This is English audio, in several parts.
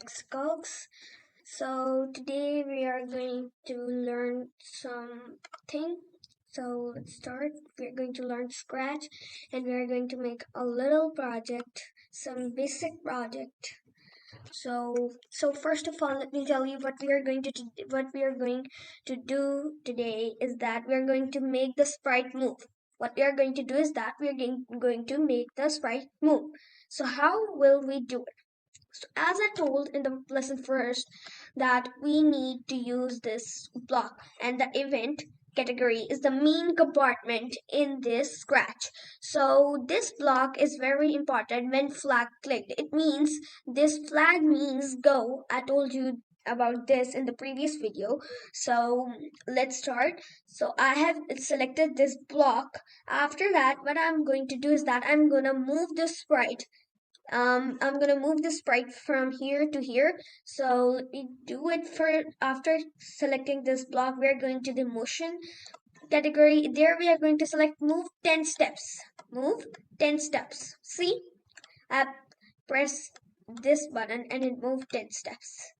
Skulks. So today we are going to learn something. So let's start. We're going to learn Scratch and we are going to make a little project, some basic project. So first of all, let me tell you what we are going to do today is that we are going to make the sprite move. What we are going to do is that we are going to make the sprite move. So how will we do it? So as I told in the lesson first, that we need to use this block, and the event category is the main compartment in this Scratch. So this block is very important when flag clicked. It means this flag means go. I told you about this in the previous video. So let's start. So I have selected this block. After that, what I'm going to do is that I'm gonna move the sprite. I'm gonna move the sprite from here to here. So let me do it for after selecting this block. We're going to the motion category. There we are going to select move 10 steps. Move 10 steps. See, I press this button and it moved 10 steps.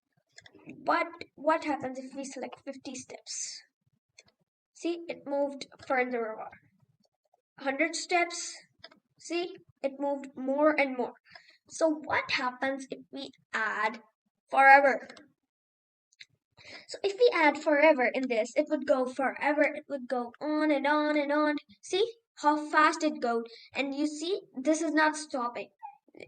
But what happens if we select 50 steps? See, it moved further on. 100 steps. See, it moved more and more. So what happens if we add forever? So if we add forever in this, it would go forever. It would go on and on and on. See how fast it goes. And you see, this is not stopping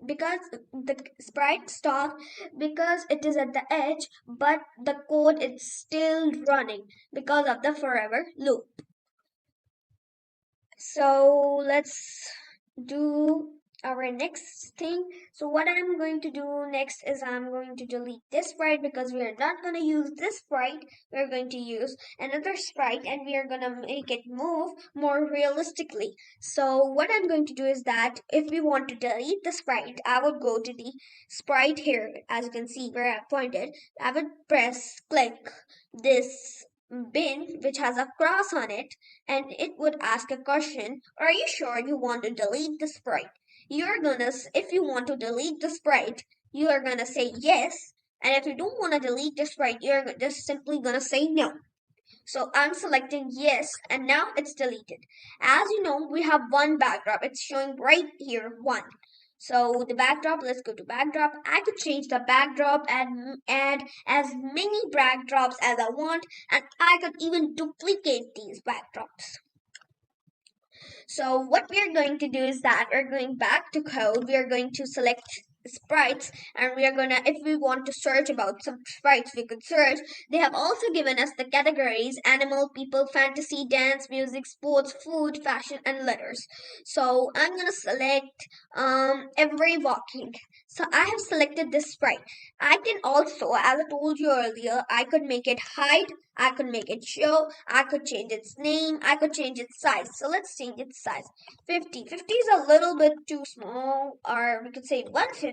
because the sprite stopped because it is at the edge, but the code is still running because of the forever loop. So let's do our next thing. So what I'm going to do next is I'm going to delete this sprite because we are not going to use this sprite. We're going to use another sprite and we are going to make it move more realistically. So what I'm going to do is that if we want to delete the sprite, I would go to the sprite here, as you can see where I pointed. I would click this bin which has a cross on it, and it would ask a question: are you sure you want to delete the sprite? You're gonna, if you want to delete the sprite, you are gonna say yes, and if you don't want to delete the sprite, you're just simply gonna say no. So I'm selecting yes, and now it's deleted. As you know, we have one backdrop. It's showing right here, one. So the backdrop, let's go to backdrop. I could change the backdrop and add as many backdrops as I want, and I could even duplicate these backdrops. So what we're going to do is that we're going back to code. We are going to select sprites, and we are gonna, if we want to search about some sprites, we could search. They have also given us the categories: animal, people, fantasy, dance, music, sports, food, fashion, and letters. So I'm gonna select every walking. So I have selected this sprite. I can also, as I told you earlier, I could make it hide, I could make it show, I could change its name, I could change its size. So let's change its size. 50. 50 is a little bit too small, or we could say 150.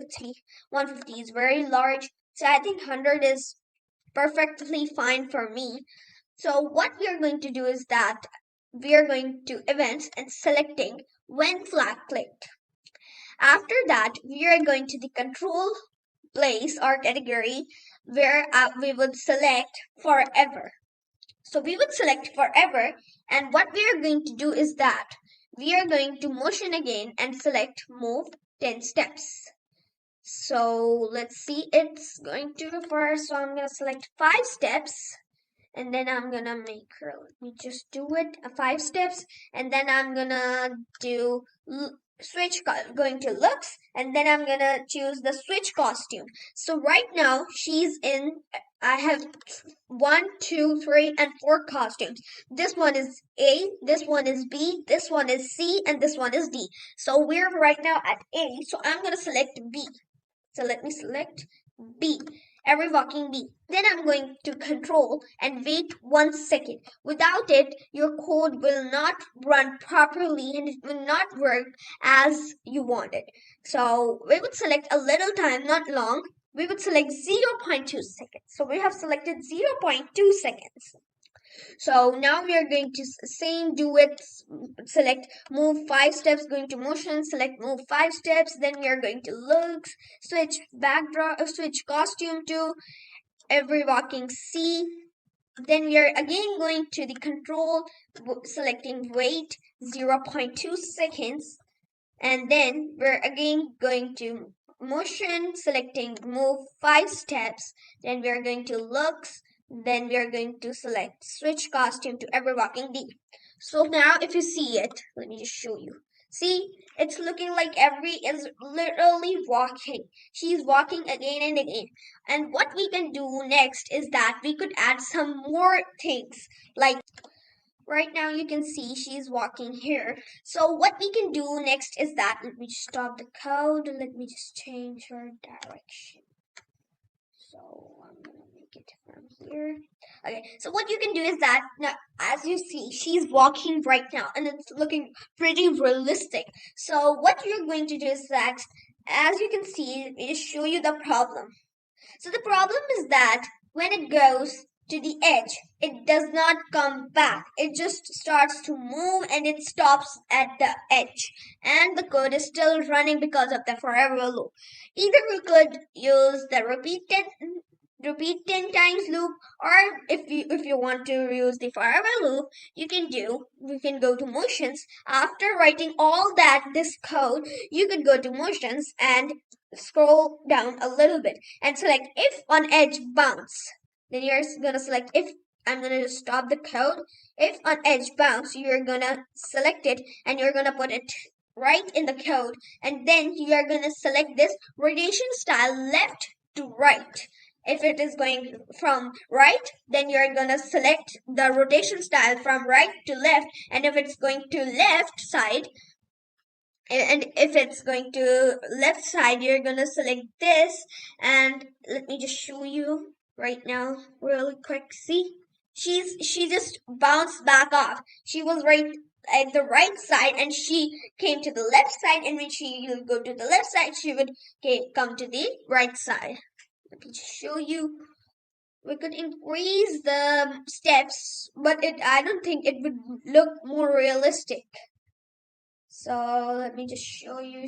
150 is very large. So I think 100 is perfectly fine for me. So what we are going to do is that we are going to events and selecting when flag clicked. After that, we are going to the control place or category where we would select forever. So we would select forever, and what we are going to do is that we are going to motion again and select move 10 steps. So let's see, it's going to refer, so I'm going to select 5 steps, and then I'm going to make her, let me just do it, 5 steps, and then I'm going to do switch, going to looks, and then I'm going to choose the switch costume. So right now she's in, I have 1, 2, 3, and 4 costumes. This one is A, this one is B, this one is C, and this one is D. So we're right now at A, so I'm going to select B. So let me select B, every walking B. Then I'm going to control and wait 1 second. Without it, your code will not run properly and it will not work as you want it. So we would select a little time, not long. We would select 0.2 seconds. So we have selected 0.2 seconds. So now we are going to same do it, select move 5 steps, going to motion, select move 5 steps, then we are going to looks, switch backdrop, switch costume to every walking C. Then we are again going to the control, selecting wait 0.2 seconds, and then we're again going to motion, selecting move 5 steps, then we are going to looks, then we are going to select switch costume to ever walking D. So now if you see it, let me just show you. See, it's looking like Every is literally walking. She's walking again and again. And what we can do next is that we could add some more things. Like right now you can see she's walking here. So what we can do next is that, let me just stop the code. Let me just change her direction. So I'm gonna make it from here. Okay, so what you can do is that now, as you see, she's walking right now, and it's looking pretty realistic. So what you're going to do is that, as you can see, let me just show you the problem. So the problem is that when it goes to the edge, it does not come back. It just starts to move and it stops at the edge. And the code is still running because of the forever loop. Either we could use the repeat 10 times loop, or if you want to use the forever loop, you can go to motions. After writing all this code, you could go to motions and scroll down a little bit and select if on edge bounce. Then you're gonna select if. I'm gonna stop the code. If on edge bounce, you're gonna select it and you're gonna put it right in the code, and then you are gonna select this rotation style left to right. If it is going from right, then you're gonna select the rotation style from right to left, and if it's going to left side, and if it's going to left side, you're gonna select this. And let me just show you right now really quick. See, she just bounced back off. She was right at the right side and she came to the left side, and when she would go to the left side, she would come to the right side. Let me just show you. We could increase the steps, but I don't think it would look more realistic. So let me just show you.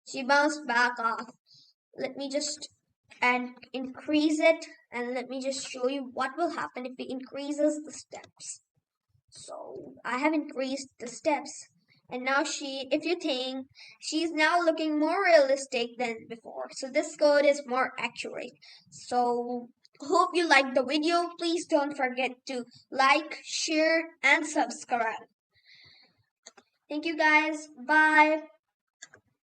She bounced back off. Let me just and increase it, and let me just show you what will happen if it increases the steps. So I have increased the steps, and now if you think, she's now looking more realistic than before. So this code is more accurate. So hope you liked the video. Please don't forget to like, share, and subscribe. Thank you guys. Bye.